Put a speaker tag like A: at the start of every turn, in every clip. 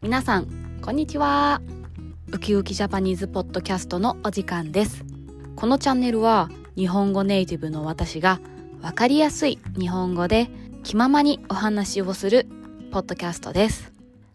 A: 皆さんこんにちは。ウキウキジャパニーズポッドキャストのお時間です。このチャンネルは日本語ネイティブの私がわかりやすい日本語で気ままにお話をするポッドキャストです。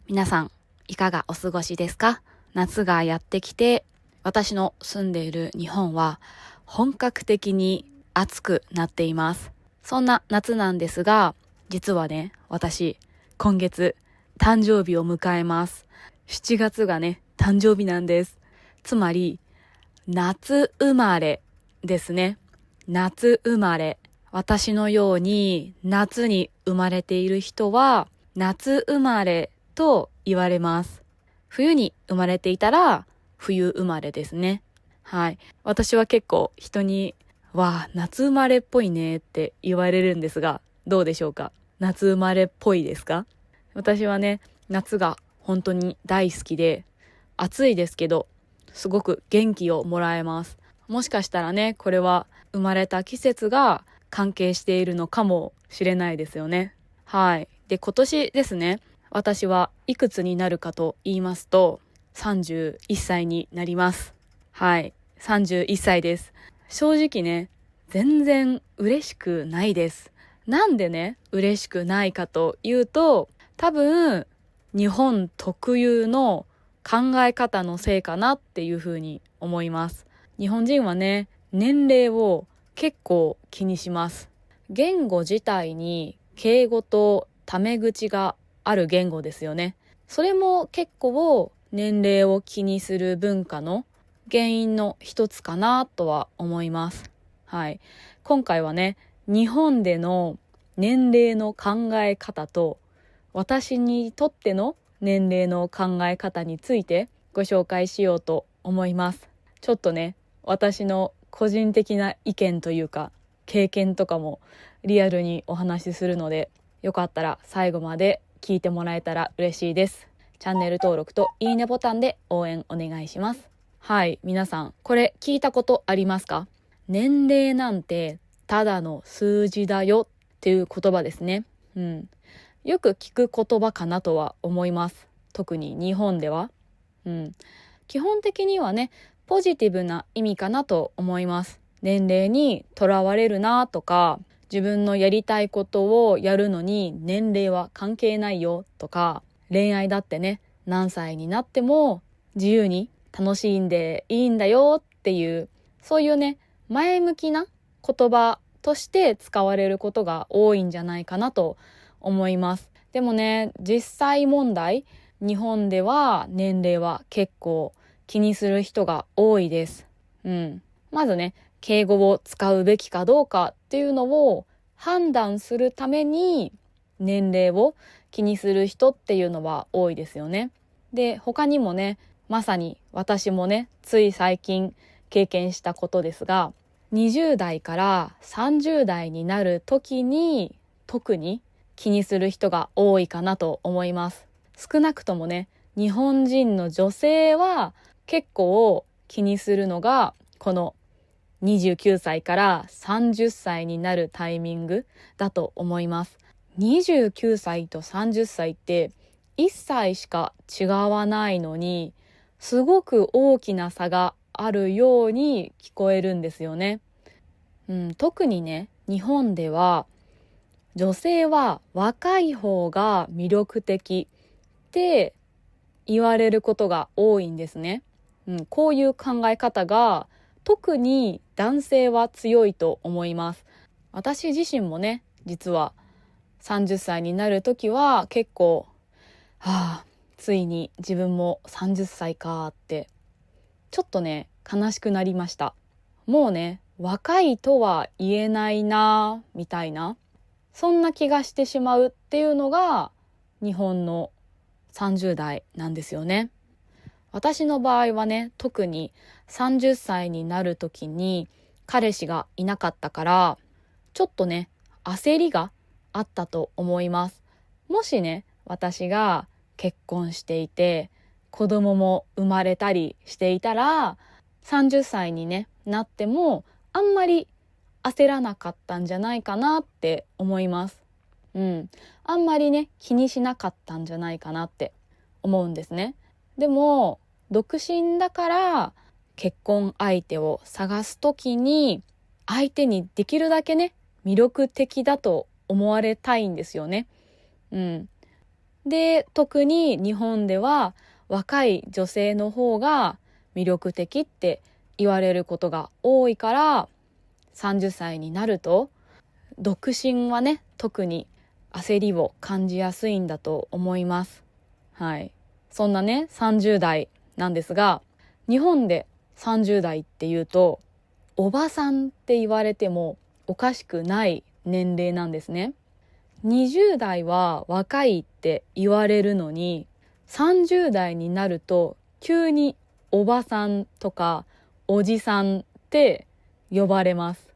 A: 皆さんいかがお過ごしですか？夏がやってきて、私の住んでいる日本は本格的に暑くなっています。そんな夏なんですが、実はね、私今月誕生日を迎えます。7月がね、誕生日なんです。つまり夏生まれですね。夏生まれ。私のように夏に生まれている人は夏生まれと言われます。冬に生まれていたら冬生まれですね。はい。私は結構人に夏生まれっぽいねって言われるんですが、どうでしょうか？夏生まれっぽいですか？私はね、夏が本当に大好きで、暑いですけど、すごく元気をもらえます。もしかしたらね、これは生まれた季節が関係しているのかもしれないですよね。はい。で、今年ですね、私はいくつになるかと言いますと、31歳になります。はい。31歳です。正直ね、全然嬉しくないです。なんでね、嬉しくないかというと、多分日本特有の考え方のせいかなっていうふうに思います。日本人はね、年齢を結構気にします。言語自体に敬語とタメ口がある言語ですよね。それも結構年齢を気にする文化の原因の一つかなとは思います。はい。今回はね、日本での年齢の考え方と私にとっての年齢の考え方についてご紹介しようと思います。ちょっとね、私の個人的な意見というか経験とかもリアルにお話しするので、よかったら最後まで聞いてもらえたら嬉しいです。チャンネル登録といいねボタンで応援お願いします。はい、皆さんこれ聞いたことありますか？年齢なんてただの数字だよっていう言葉ですね。よく聞く言葉かなとは思います。特に日本では。基本的にはね、ポジティブな意味かなと思います。年齢にとらわれるなとか、自分のやりたいことをやるのに年齢は関係ないよとか、恋愛だってね、何歳になっても自由に楽しんでいいんだよっていう、そういうね、前向きな言葉として使われることが多いんじゃないかなと思います。でもね、実際問題、日本では年齢は結構気にする人が多いです。まずね、敬語を使うべきかどうかっていうのを判断するために年齢を気にする人っていうのは多いですよね。で、他にもね、まさに私もね、つい最近経験したことですが、20代から30代になる時に特に気にする人が多いかなと思います。少なくともね、日本人の女性は結構気にするのがこの29歳から30歳になるタイミングだと思います。29歳と30歳って1歳しか違わないのに、すごく大きな差があるように聞こえるんですよね。特にね、日本では女性は若い方が魅力的って言われることが多いんですね。こういう考え方が特に男性は強いと思います。私自身もね、実は30歳になる時は結構、ついに自分も30歳かってちょっとね、悲しくなりました。もうね、若いとは言えないなみたいな、そんな気がしてしまうっていうのが日本の30代なんですよね。私の場合はね、特に30歳になる時に彼氏がいなかったから、ちょっとね、焦りがあったと思います。もしね、私が結婚していて、子供も生まれたりしていたら、30歳にね、なってもあんまり焦らなかったんじゃないかなって思います。あんまりね、気にしなかったんじゃないかなって思うんですね。でも独身だから結婚相手を探すときに相手にできるだけね魅力的だと思われたいんですよね。で、特に日本では若い女性の方が魅力的って言われることが多いから、30歳になると独身はね特に焦りを感じやすいんだと思います。はい。そんなね30代なんですが、日本で30代っていうとおばさんって言われてもおかしくない年齢なんですね。20代は若いって言われるのに、30代になると急におばさんとかおじさんって呼ばれます。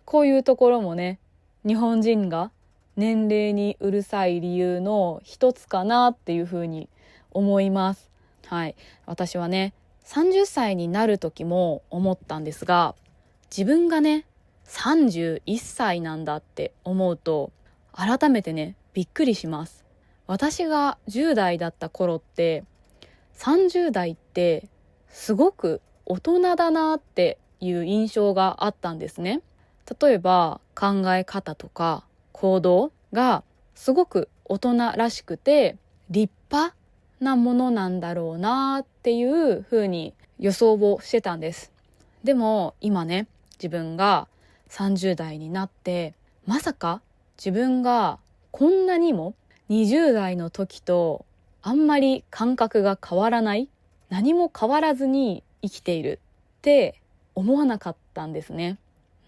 A: こういうところもね、日本人が年齢にうるさい理由の一つかなっていうふうに思います。はい。私はね、30歳になる時も思ったんですが、自分がね、31歳なんだって思うと、改めてね、びっくりします。私が10代だった頃って、30代ってすごく大人だなっていう印象があったんですね。例えば考え方とか行動がすごく大人らしくて立派なものなんだろうなっていうふうに予想をしてたんです。でも今ね、自分が30代になってまさか自分がこんなにも20代の時とあんまり感覚が変わらない、何も変わらずに生きているって思わなかったんですね。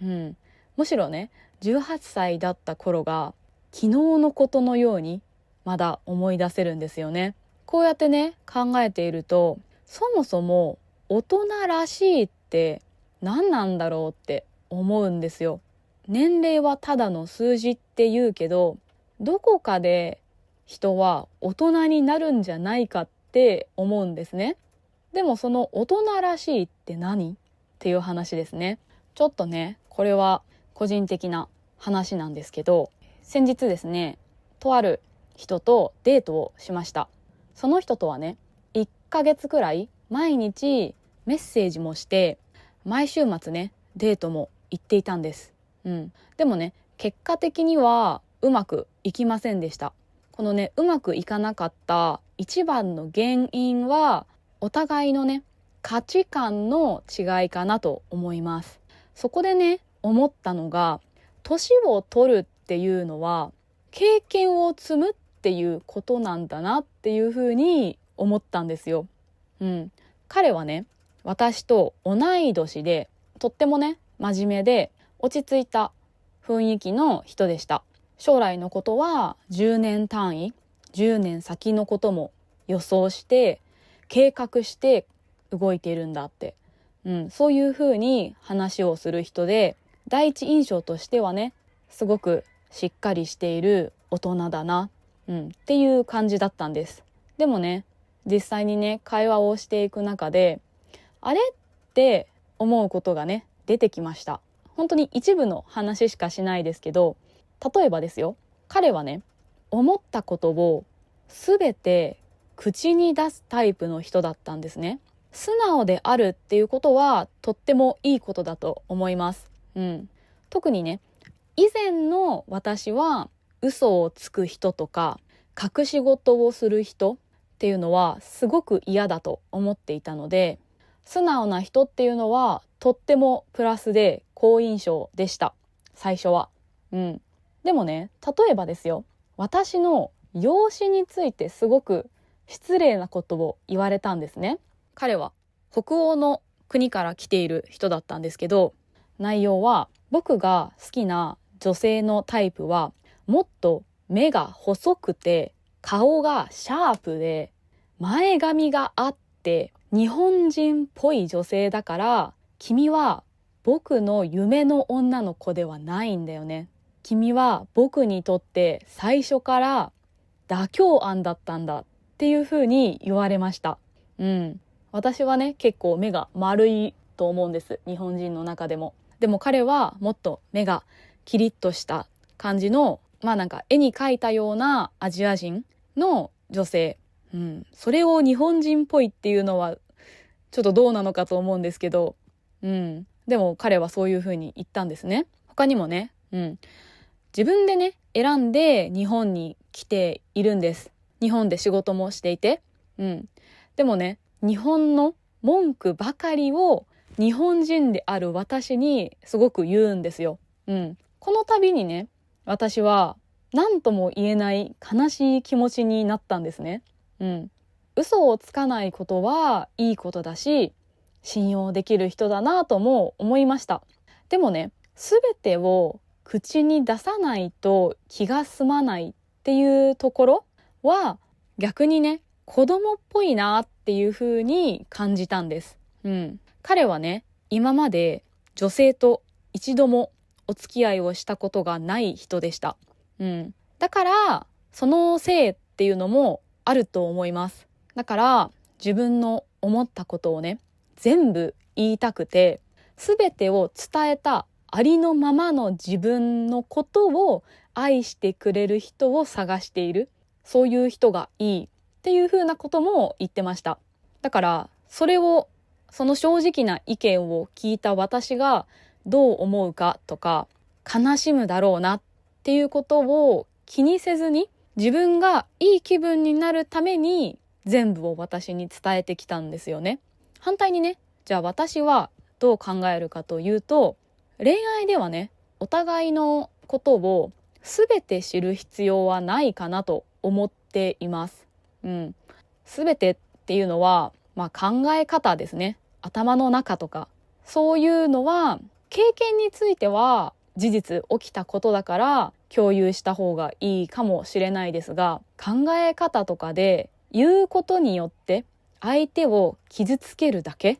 A: むしろね、18歳だった頃が昨日のことのようにまだ思い出せるんですよね。こうやってね考えていると、そもそも大人らしいって何なんだろうって思うんですよ。年齢はただの数字って言うけど、どこかで人は大人になるんじゃないかって思うんですね。でもその大人らしいって何っていう話ですね。ちょっとね、これは個人的な話なんですけど、先日ですね、とある人とデートをしました。その人とはね、1ヶ月くらい毎日メッセージもして、毎週末ね、デートも行っていたんです。でもね、結果的にはうまくいきませんでした。このね、うまくいかなかった一番の原因は、お互いのね、価値観の違いかなと思います。そこでね、思ったのが、年を取るっていうのは経験を積むっていうことなんだなっていうふうに思ったんですよ。彼はね、私と同い年で、とってもね真面目で落ち着いた雰囲気の人でした。将来のことは10年単位、10年先のことも予想して計画して動いているんだって、そういうふうに話をする人で、第一印象としてはね、すごくしっかりしている大人だな、っていう感じだったんです。でもね、実際にね会話をしていく中で、あれって思うことがね出てきました。本当に一部の話しかしないですけど、例えばですよ、彼はね、思ったことを全て口に出すタイプの人だったんですね。素直であるっていうことはとってもいいことだと思います。特にね、以前の私は嘘をつく人とか隠し事をする人っていうのはすごく嫌だと思っていたので、素直な人っていうのはとってもプラスで好印象でした、最初は。でもね、例えばですよ、私の容姿についてすごく失礼なことを言われたんですね。彼は北欧の国から来ている人だったんですけど、内容は、僕が好きな女性のタイプはもっと目が細くて顔がシャープで前髪があって日本人っぽい女性だから、君は僕の夢の女の子ではないんだよね。君は僕にとって最初から妥協案だったんだっていうふうに言われました。私はね、結構目が丸いと思うんです、日本人の中でも。でも彼はもっと目がキリッとした感じの、なんか絵に描いたようなアジア人の女性それを日本人っぽいっていうのはちょっとどうなのかと思うんですけど、でも彼はそういうふうに言ったんですね。他にもね、自分でね選んで日本に来ているんです。日本で仕事もしていて、でもね、日本の文句ばかりを日本人である私にすごく言うんですよ。この度にね、私は何とも言えない悲しい気持ちになったんですね。嘘をつかないことはいいことだし、信用できる人だなとも思いました。でもね、全てを口に出さないと気が済まないっていうところは逆にね、子供っぽいなっていう風に感じたんです。彼はね、今まで女性と一度もお付き合いをしたことがない人でした。だからそのせいっていうのもあると思います。だから自分の思ったことをね、全部言いたくて、全てを伝えたありのままの自分のことを愛してくれる人を探している。そういう人がいいっていうふうなことも言ってました。だからその正直な意見を聞いた私がどう思うかとか、悲しむだろうなっていうことを気にせずに、自分がいい気分になるために全部を私に伝えてきたんですよね。反対にね、じゃあ私はどう考えるかというと、恋愛ではね、お互いのことを全て知る必要はないかなと思っています。全てっていうのは、考え方ですね。頭の中とか、そういうのは経験については事実起きたことだから共有した方がいいかもしれないですが、考え方とかで言うことによって相手を傷つけるだけ、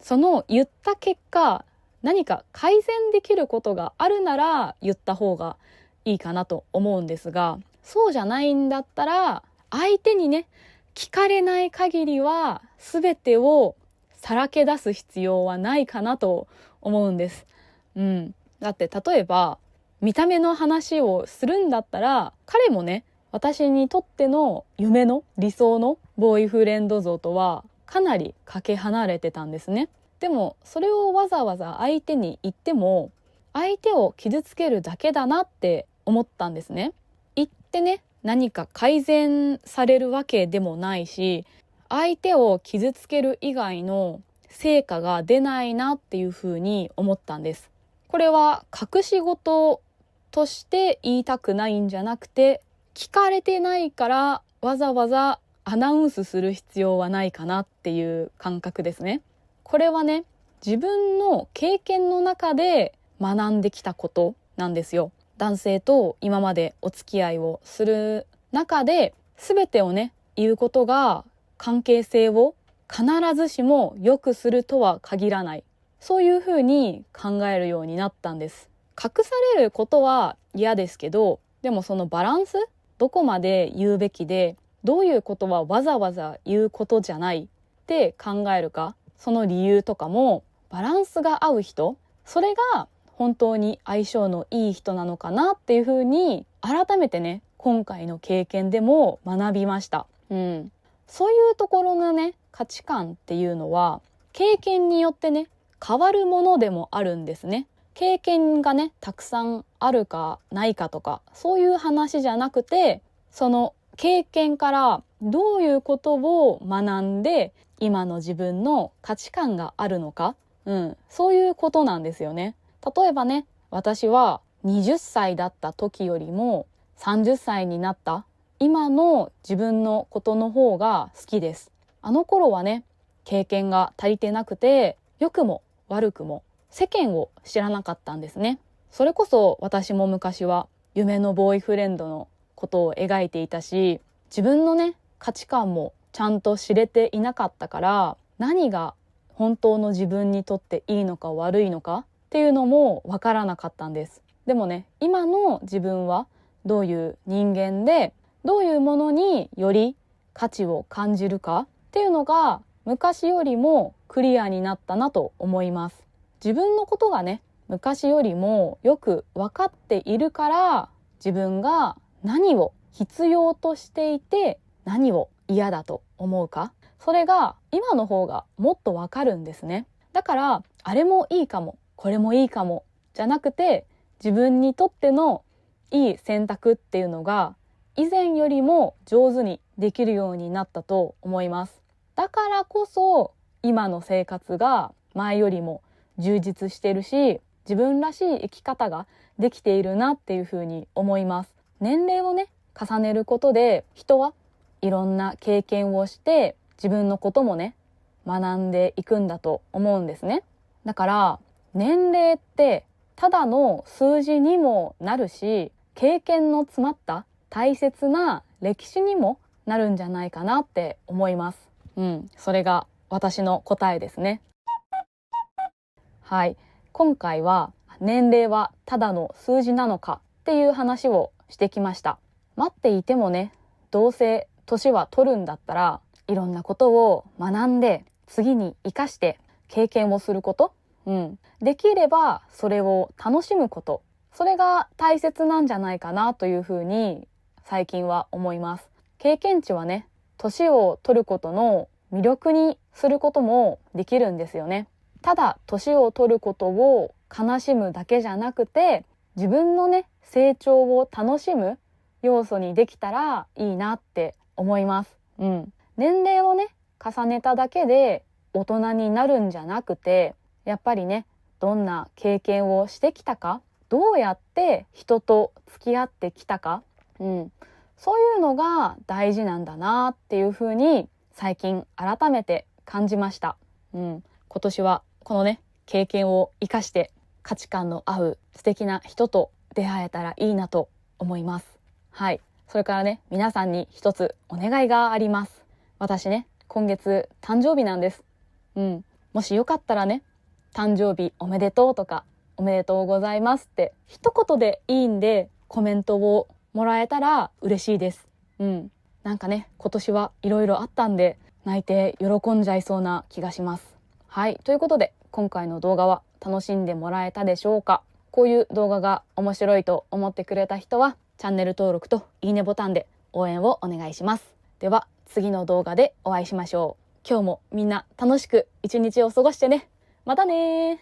A: その言った結果何か改善できることがあるなら言った方がいいかなと思うんですが、そうじゃないんだったら相手にね、聞かれない限りは全てをさらけ出す必要はないかなと思うんです。だって例えば見た目の話をするんだったら、彼もね、私にとっての夢の理想のボーイフレンド像とはかなりかけ離れてたんですね。でもそれをわざわざ相手に言っても相手を傷つけるだけだなって思ったんですね。言ってね、何か改善されるわけでもないし、相手を傷つける以外の成果が出ないなっていうふうに思ったんです。これは隠し事として言いたくないんじゃなくて、聞かれてないからわざわざアナウンスする必要はないかなっていう感覚ですね。これはね、自分の経験の中で学んできたことなんですよ。男性と今までお付き合いをする中で全てをね、言うことが関係性を必ずしも良くするとは限らない。そういうふうに考えるようになったんです。隠されることは嫌ですけど、でもそのバランス、どこまで言うべきで、どういうことはわざわざ言うことじゃないって考えるか、その理由とかも、バランスが合う人、それが本当に相性のいい人なのかなっていうふうに改めてね、今回の経験でも学びました。そういうところのね、価値観っていうのは経験によってね、変わるものでもあるんですね。経験がね、たくさんあるかないかとか、そういう話じゃなくて、その経験からどういうことを学んで今の自分の価値観があるのか、そういうことなんですよね。例えばね、私は20歳だった時よりも30歳になった今の自分のことの方が好きです。あの頃はね、経験が足りてなくて、良くも悪くも世間を知らなかったんですね。それこそ私も昔は夢のボーイフレンドのことを描いていたし、自分のね、価値観もちゃんと知れていなかったから、何が本当の自分にとっていいのか悪いのかっていうのもわからなかったんです。でもね、今の自分はどういう人間で、どういうものにより価値を感じるかっていうのが昔よりもクリアになったなと思います。自分のことがね、昔よりもよく分かっているから、自分が何を必要としていて何を嫌だと思うか、それが今の方がもっとわかるんですね。だからあれもいいかもこれもいいかもじゃなくて、自分にとってのいい選択っていうのが以前よりも上手にできるようになったと思います。だからこそ今の生活が前よりも充実してるし、自分らしい生き方ができているなっていうふうに思います。年齢をね重ねることで、人はいろんな経験をして自分のこともね学んでいくんだと思うんですね。だから年齢ってただの数字にもなるし、経験の詰まった大切な歴史にもなるんじゃないかなって思います。それが私の答えですね。はい、今回は年齢はただの数字なのかっていう話をしてきました。待っていてもね、どうせ年は取るんだったら、いろんなことを学んで次に生かして経験をすること、できればそれを楽しむこと、それが大切なんじゃないかなというふうに最近は思います。経験値はね、年を取ることの魅力にすることもできるんですよね。ただ年を取ることを悲しむだけじゃなくて、自分のね成長を楽しむ要素にできたらいいなって思います。年齢をね重ねただけで大人になるんじゃなくて、やっぱりねどんな経験をしてきたか、どうやって人と付き合ってきたか、そういうのが大事なんだなっていうふうに最近改めて感じました。今年はこのね経験を生かして価値観の合う素敵な人と出会えたらいいなと思います。はい、それからね皆さんに一つお願いがあります。私ね今月誕生日なんです。もしよかったらね、誕生日おめでとうとかおめでとうございますって一言でいいんでコメントをもらえたら嬉しいです。なんかね今年はいろいろあったんで泣いて喜んじゃいそうな気がします。はい、ということで今回の動画は楽しんでもらえたでしょうか。こういう動画が面白いと思ってくれた人はチャンネル登録といいねボタンで応援をお願いします。では次の動画でお会いしましょう。今日もみんな楽しく一日を過ごしてね。またね。